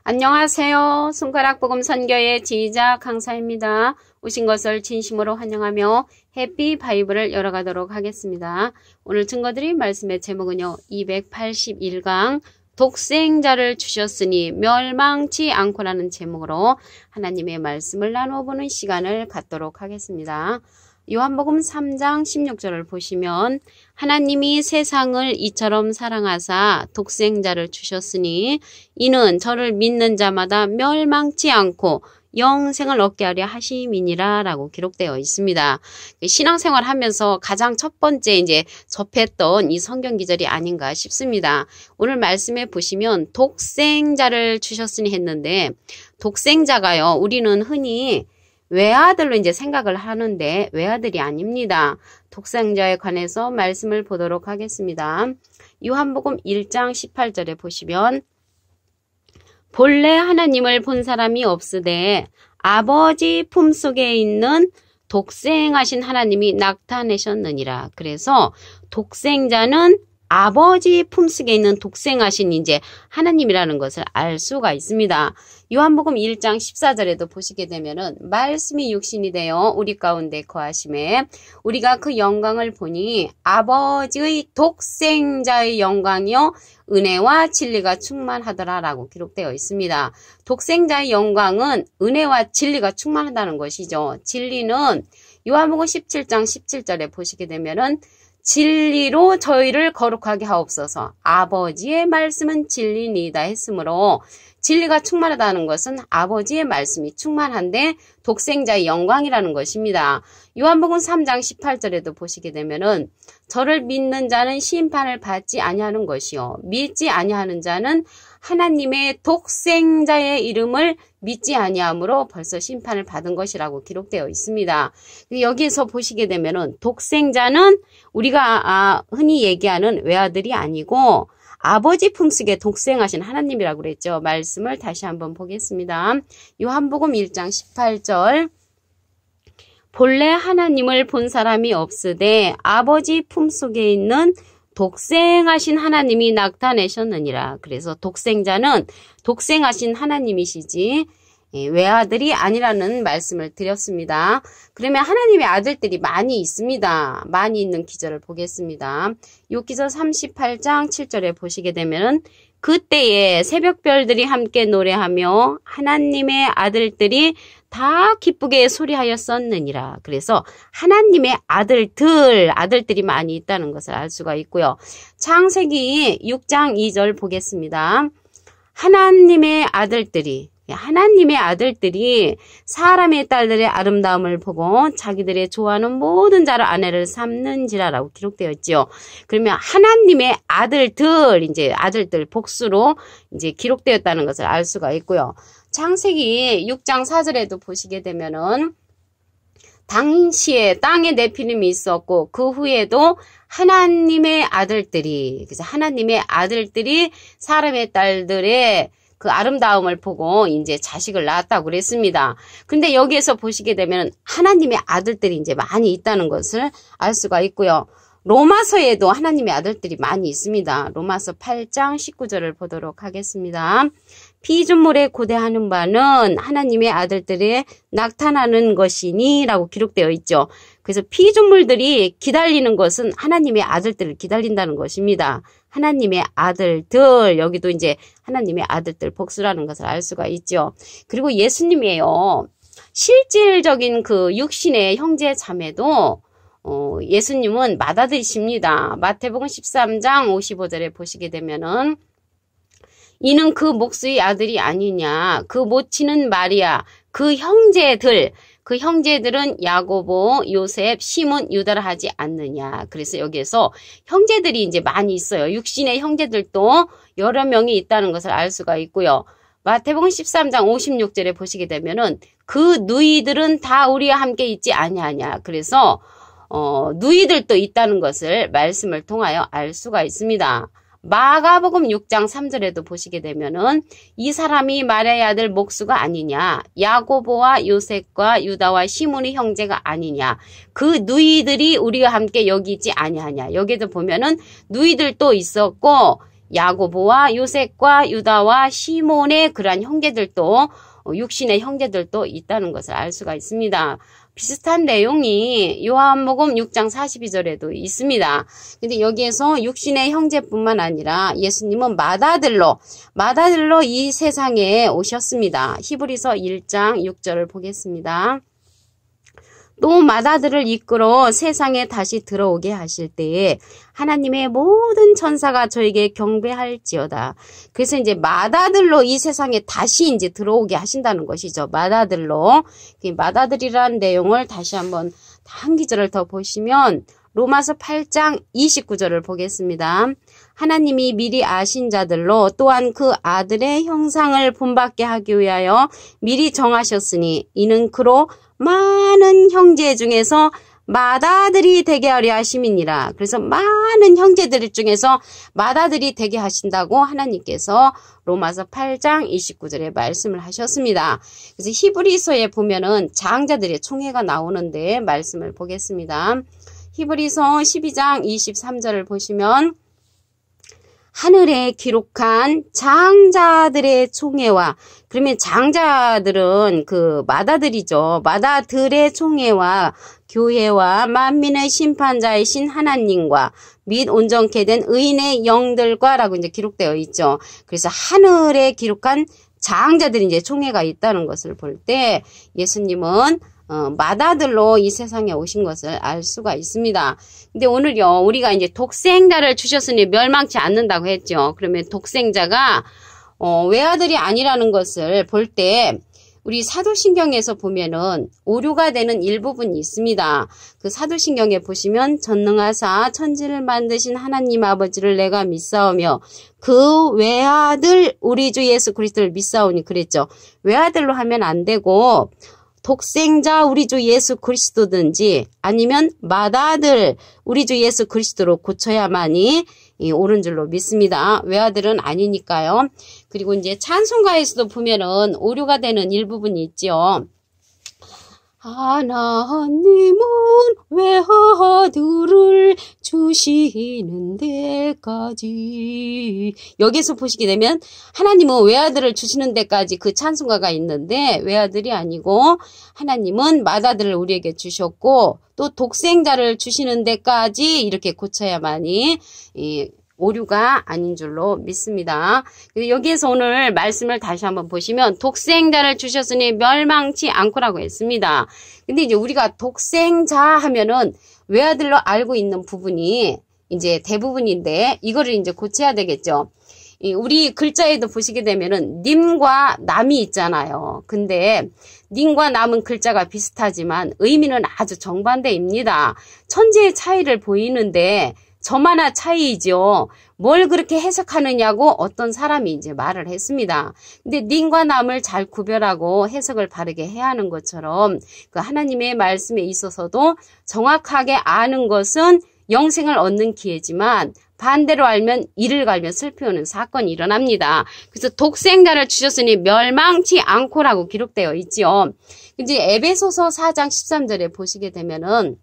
안녕하세요. 손가락복음 선교의 지휘자 강사입니다. 오신 것을 진심으로 환영하며 해피 바이블을 열어가도록 하겠습니다. 오늘 증거드릴 말씀의 제목은요. 281강 독생자를 주셨으니 멸망치 않고라는 제목으로 하나님의 말씀을 나누어보는 시간을 갖도록 하겠습니다. 요한복음 3장 16절을 보시면 하나님이 세상을 이처럼 사랑하사 독생자를 주셨으니 이는 저를 믿는 자마다 멸망치 않고 영생을 얻게 하려 하심이니라 라고 기록되어 있습니다. 신앙생활 하면서 가장 첫 번째 이제 접했던 이 성경 기절이 아닌가 싶습니다. 오늘 말씀에 보시면 독생자를 주셨으니 했는데 독생자가요, 우리는 흔히 외아들로 이제 생각을 하는데 외아들이 아닙니다. 독생자에 관해서 말씀을 보도록 하겠습니다. 요한복음 1장 18절에 보시면 본래 하나님을 본 사람이 없으되 아버지 품속에 있는 독생하신 하나님이 나타내셨느니라. 그래서 독생자는 아버지 품속에 있는 독생하신 이제 하나님이라는 것을 알 수가 있습니다. 요한복음 1장 14절에도 보시게 되면은 말씀이 육신이 되어 우리 가운데 거하심에 우리가 그 영광을 보니 아버지의 독생자의 영광이요 은혜와 진리가 충만하더라라고 기록되어 있습니다. 독생자의 영광은 은혜와 진리가 충만하다는 것이죠. 진리는 요한복음 17장 17절에 보시게 되면은 진리로 저희를 거룩하게 하옵소서. 아버지의 말씀은 진리니이다 했으므로 진리가 충만하다는 것은 아버지의 말씀이 충만한데 독생자의 영광이라는 것입니다. 요한복음 3장 18절에도 보시게 되면은 저를 믿는 자는 심판을 받지 아니하는 것이요 믿지 아니하는 자는 하나님의 독생자의 이름을 믿지 아니함으로 벌써 심판을 받은 것이라고 기록되어 있습니다. 여기에서 보시게 되면은 독생자는 우리가 흔히 얘기하는 외아들이 아니고 아버지 품속에 독생하신 하나님이라고 그랬죠. 말씀을 다시 한번 보겠습니다. 요한복음 1장 18절 본래 하나님을 본 사람이 없으되 아버지 품속에 있는 독생하신 하나님이 나타내셨느니라. 그래서 독생자는 독생하신 하나님이시지 외아들이 아니라는 말씀을 드렸습니다. 그러면 하나님의 아들들이 많이 있습니다. 많이 있는 기절을 보겠습니다. 욥기서 38장 7절에 보시게 되면 그때에 새벽별들이 함께 노래하며 하나님의 아들들이 다 기쁘게 소리하였었느니라. 그래서 하나님의 아들들이 많이 있다는 것을 알 수가 있고요. 창세기 6장 2절 보겠습니다. 하나님의 아들들이 사람의 딸들의 아름다움을 보고 자기들의 좋아하는 모든 자를 아내를 삼는지라라고 기록되어 있죠. 그러면 하나님의 아들들 복수로 이제 기록되었다는 것을 알 수가 있고요. 창세기 6장 4절에도 보시게 되면은 당시에 땅에 네피림이 있었고 그 후에도 하나님의 아들들이 사람의 딸들의 그 아름다움을 보고 이제 자식을 낳았다고 그랬습니다. 근데 여기에서 보시게 되면 하나님의 아들들이 이제 많이 있다는 것을 알 수가 있고요. 로마서에도 하나님의 아들들이 많이 있습니다. 로마서 8장 19절을 보도록 하겠습니다. 피조물에 고대하는 바는 하나님의 아들들이 나타나는 것이니 라고 기록되어 있죠. 그래서 피조물들이 기다리는 것은 하나님의 아들들을 기다린다는 것입니다. 하나님의 아들들, 여기도 이제 하나님의 아들들 복수라는 것을 알 수가 있죠. 그리고 예수님이에요. 실질적인 그 육신의 형제 자매도 예수님은 맏아들이십니다. 마태복음 13장 55절에 보시게 되면은 이는 그 목수의 아들이 아니냐. 그 모친은 마리아. 그 형제들은 야고보, 요셉, 시몬, 유다라 하지 않느냐. 그래서 여기에서 형제들이 이제 많이 있어요. 육신의 형제들도 여러 명이 있다는 것을 알 수가 있고요. 마태복음 13장 56절에 보시게 되면은 그 누이들은 다 우리와 함께 있지 아니하냐. 그래서 누이들도 있다는 것을 말씀을 통하여 알 수가 있습니다. 마가복음 6장 3절에도 보시게 되면은 이 사람이 마리아의 아들 목수가 아니냐, 야고보와 요셉과 유다와 시몬의 형제가 아니냐, 그 누이들이 우리와 함께 여기 있지 아니하냐. 여기에도 보면은 누이들도 있었고 야고보와 요셉과 유다와 시몬의 그러한 형제들도 육신의 형제들도 있다는 것을 알 수가 있습니다. 비슷한 내용이 요한복음 6장 42절에도 있습니다. 근데 여기에서 육신의 형제뿐만 아니라 예수님은 맏아들로 이 세상에 오셨습니다. 히브리서 1장 6절을 보겠습니다. 또 맏아들을 이끌어 세상에 다시 들어오게 하실 때에 하나님의 모든 천사가 저에게 경배할지어다. 그래서 이제 맏아들로 이 세상에 다시 이제 들어오게 하신다는 것이죠. 맏아들로. 맏아들이라는 내용을 다시 한번 한 기절을 더 보시면 로마서 8장 29절을 보겠습니다. 하나님이 미리 아신 자들로 또한 그 아들의 형상을 본받게 하기 위하여 미리 정하셨으니 이는 그로 많은 형제 중에서 맏아들이 되게 하려 하심이니라. 그래서 많은 형제들 중에서 맏아들이 되게 하신다고 하나님께서 로마서 8장 29절에 말씀을 하셨습니다. 그래서 히브리서에 보면은 장자들의 총회가 나오는데 말씀을 보겠습니다. 히브리서 12장 23절을 보시면 하늘에 기록한 장자들의 총회와, 그러면 장자들은 그 맏아들이죠. 맏아들의 총회와 교회와 만민의 심판자이신 하나님과 및 온전케 된 의인의 영들과 라고 이제 기록되어 있죠. 그래서 하늘에 기록한 장자들이 이제 총회가 있다는 것을 볼 때 예수님은 맏아들로 이 세상에 오신 것을 알 수가 있습니다. 근데 오늘요, 우리가 이제 독생자를 주셨으니 멸망치 않는다고 했죠. 그러면 독생자가 외아들이 아니라는 것을 볼 때 우리 사도신경에서 보면은 오류가 되는 일부분이 있습니다. 그 사도신경에 보시면 전능하사 천지를 만드신 하나님 아버지를 내가 믿사오며 그 외아들 우리 주 예수 그리스도를 믿사오니 그랬죠. 외아들로 하면 안 되고 독생자 우리 주 예수 그리스도든지 아니면 맏아들 우리 주 예수 그리스도로 고쳐야만이 옳은 줄로 믿습니다. 외아들은 아니니까요. 그리고 이제 찬송가에서도 보면은 오류가 되는 일부분이 있죠. 하나님은 외아들을 주시는 데까지, 여기서 보시게 되면 하나님은 외아들을 주시는 데까지 그 찬송가가 있는데 외아들이 아니고 하나님은 맏아들을 우리에게 주셨고 또 독생자를 주시는 데까지 이렇게 고쳐야만이 오류가 아닌 줄로 믿습니다. 여기에서 오늘 말씀을 다시 한번 보시면 독생자를 주셨으니 멸망치 않고라고 했습니다. 근데 이제 우리가 독생자 하면은 외아들로 알고 있는 부분이 이제 대부분인데 이거를 이제 고쳐야 되겠죠. 우리 글자에도 보시게 되면은 님과 남이 있잖아요. 근데 님과 남은 글자가 비슷하지만 의미는 아주 정반대입니다. 천지의 차이를 보이는데 저마다 차이이죠. 뭘 그렇게 해석하느냐고 어떤 사람이 이제 말을 했습니다. 근데 님과 남을 잘 구별하고 해석을 바르게 해야 하는 것처럼 그 하나님의 말씀에 있어서도 정확하게 아는 것은 영생을 얻는 기회지만 반대로 알면 이를 갈면 슬피 오는 사건이 일어납니다. 그래서 독생자를 주셨으니 멸망치 않고라고 기록되어 있지요. 이제 에베소서 4장 13절에 보시게 되면은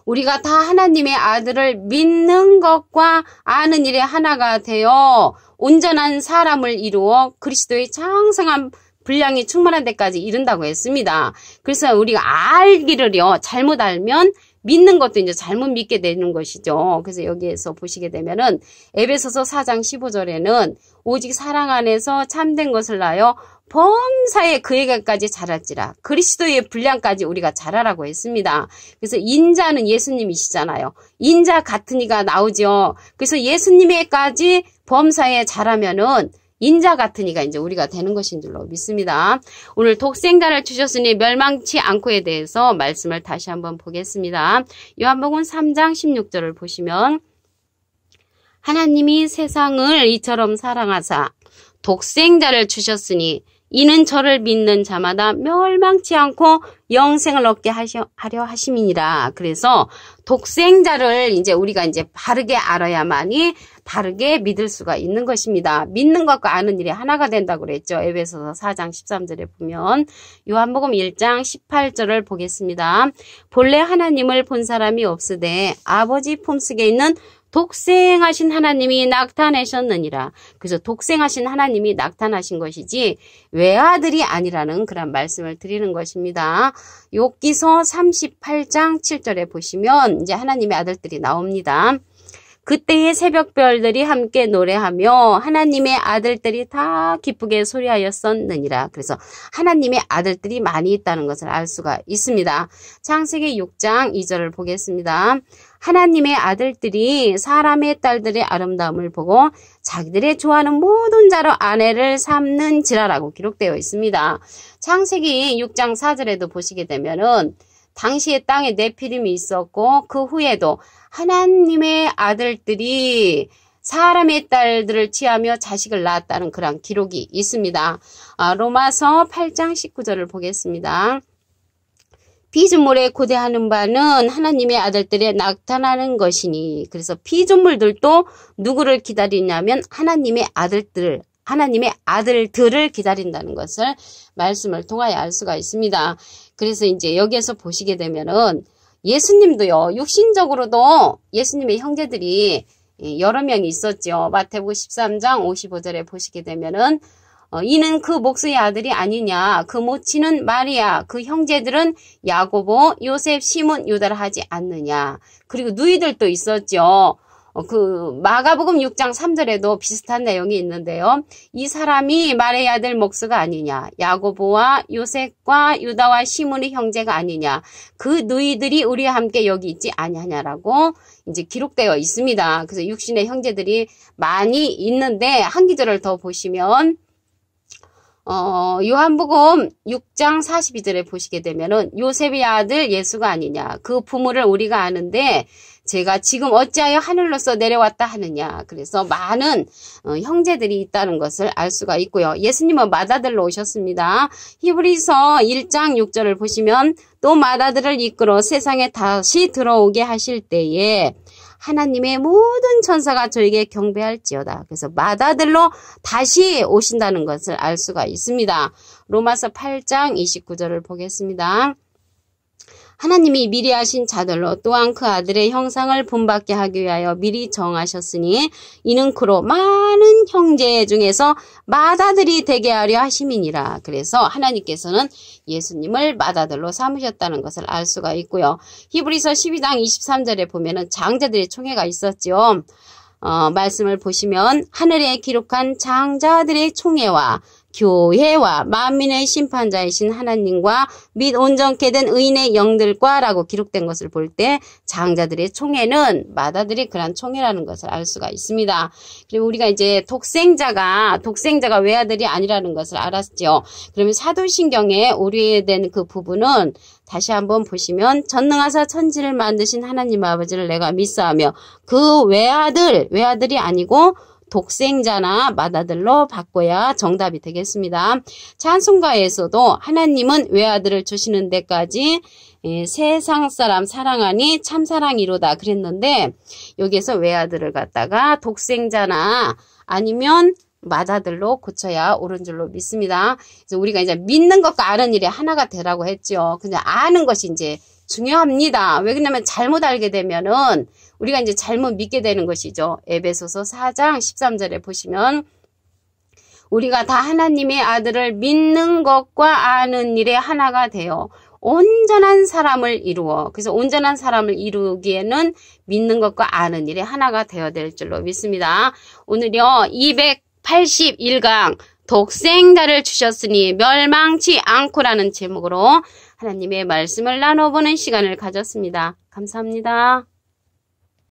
우리가 다 하나님의 아들을 믿는 것과 아는 일에 하나가 되어 온전한 사람을 이루어 그리스도의 장성한 분량이 충만한 데까지 이른다고 했습니다. 그래서 우리가 알기를요, 잘못 알면 믿는 것도 이제 잘못 믿게 되는 것이죠. 그래서 여기에서 보시게 되면은 에베소서 4장 15절에는 오직 사랑 안에서 참된 것을 낳아 범사에 그에게까지 자랄지라, 그리스도의 분량까지 우리가 자라라고 했습니다. 그래서 인자는 예수님이시잖아요. 인자 같은 이가 나오죠. 그래서 예수님에까지 범사에 자라면은 인자 같은 이가 이제 우리가 되는 것인 줄로 믿습니다. 오늘 독생자를 주셨으니 멸망치 않고에 대해서 말씀을 다시 한번 보겠습니다. 요한복음 3장 16절을 보시면 하나님이 세상을 이처럼 사랑하사 독생자를 주셨으니 이는 저를 믿는 자마다 멸망치 않고 영생을 얻게 하려 하심이니라. 그래서 독생자를 이제 우리가 이제 바르게 알아야만이 바르게 믿을 수가 있는 것입니다. 믿는 것과 아는 일이 하나가 된다고 그랬죠. 에베소서 4장 13절에 보면 요한복음 1장 18절을 보겠습니다. 본래 하나님을 본 사람이 없으되 아버지 품속에 있는 독생하신 하나님이 나타내셨느니라. 그래서 독생하신 하나님이 나타나신 것이지 외아들이 아니라는 그런 말씀을 드리는 것입니다. 욥기서 38장 7절에 보시면 이제 하나님의 아들들이 나옵니다. 그때의 새벽별들이 함께 노래하며 하나님의 아들들이 다 기쁘게 소리하였었느니라. 그래서 하나님의 아들들이 많이 있다는 것을 알 수가 있습니다. 창세기 6장 2절을 보겠습니다. 하나님의 아들들이 사람의 딸들의 아름다움을 보고 자기들의 좋아하는 모든 자로 아내를 삼는지라라고 기록되어 있습니다. 창세기 6장 4절에도 보시게 되면은 당시에 땅에 네피림이 있었고 그 후에도 하나님의 아들들이 사람의 딸들을 취하며 자식을 낳았다는 그런 기록이 있습니다. 로마서 8장 19절을 보겠습니다. 피조물에 고대하는 바는 하나님의 아들들에 나타나는 것이니. 그래서 피조물들도 누구를 기다리냐면 하나님의 아들들을 기다린다는 것을 말씀을 통하여 알 수가 있습니다. 그래서 이제 여기에서 보시게 되면은 예수님도요, 육신적으로도 예수님의 형제들이 여러 명이 있었죠. 마태복음 13장 55절에 보시게 되면은 이는 그 목수의 아들이 아니냐, 그 모친은 마리아, 그 형제들은 야고보, 요셉, 시몬, 유다라 하지 않느냐. 그리고 누이들도 있었죠. 그 마가복음 6장 3절에도 비슷한 내용이 있는데요. 이 사람이 마리아의 아들 목수가 아니냐, 야고보와 요셉과 유다와 시몬의 형제가 아니냐, 그 누이들이 우리와 함께 여기 있지 아니하냐라고 이제 기록되어 있습니다. 그래서 육신의 형제들이 많이 있는데 한 기절을 더 보시면 요한복음 6장 42절에 보시게 되면은 요셉의 아들 예수가 아니냐, 그 부모를 우리가 아는데 제가 지금 어찌하여 하늘로서 내려왔다 하느냐. 그래서 많은 형제들이 있다는 것을 알 수가 있고요. 예수님은 맏아들로 오셨습니다. 히브리서 1장 6절을 보시면 또 맏아들을 이끌어 세상에 다시 들어오게 하실 때에 하나님의 모든 천사가 저에게 경배할지어다. 그래서 맏아들로 다시 오신다는 것을 알 수가 있습니다. 로마서 8장 29절을 보겠습니다. 하나님이 미리 하신 자들로 또한 그 아들의 형상을 본받게 하기 위하여 미리 정하셨으니 이는 그로 많은 형제 중에서 맏아들이 되게 하려 하심이니라. 그래서 하나님께서는 예수님을 맏아들로 삼으셨다는 것을 알 수가 있고요. 히브리서 12장 23절에 보면은 장자들의 총회가 있었죠. 말씀을 보시면 하늘에 기록한 장자들의 총회와 교회와 만민의 심판자이신 하나님과 및 온전케 된 의인의 영들과 라고 기록된 것을 볼 때 장자들의 총회는 맏아들이 그런 총회라는 것을 알 수가 있습니다. 그리고 우리가 이제 독생자가 외아들이 아니라는 것을 알았죠. 그러면 사도신경에 오류된 그 부분은 다시 한번 보시면 전능하사 천지를 만드신 하나님 아버지를 내가 믿사하며 그 외아들이 아니고 독생자나 맏아들로 바꿔야 정답이 되겠습니다. 찬송가에서도 하나님은 외아들을 주시는 데까지 세상 사람 사랑하니 참사랑이로다 그랬는데 여기에서 외아들을 갖다가 독생자나 아니면 맏아들로 고쳐야 옳은 줄로 믿습니다. 그래서 우리가 이제 믿는 것과 아는 일이 하나가 되라고 했죠. 그냥 아는 것이 이제 중요합니다. 왜 그러냐면 잘못 알게 되면은 우리가 이제 잘못 믿게 되는 것이죠. 에베소서 4장 13절에 보시면 우리가 다 하나님의 아들을 믿는 것과 아는 일에 하나가 되어 온전한 사람을 이루어. 그래서 온전한 사람을 이루기에는 믿는 것과 아는 일에 하나가 되어야 될 줄로 믿습니다. 오늘요 281강 독생자를 주셨으니 멸망치 않고라는 제목으로 하나님의 말씀을 나눠보는 시간을 가졌습니다. 감사합니다.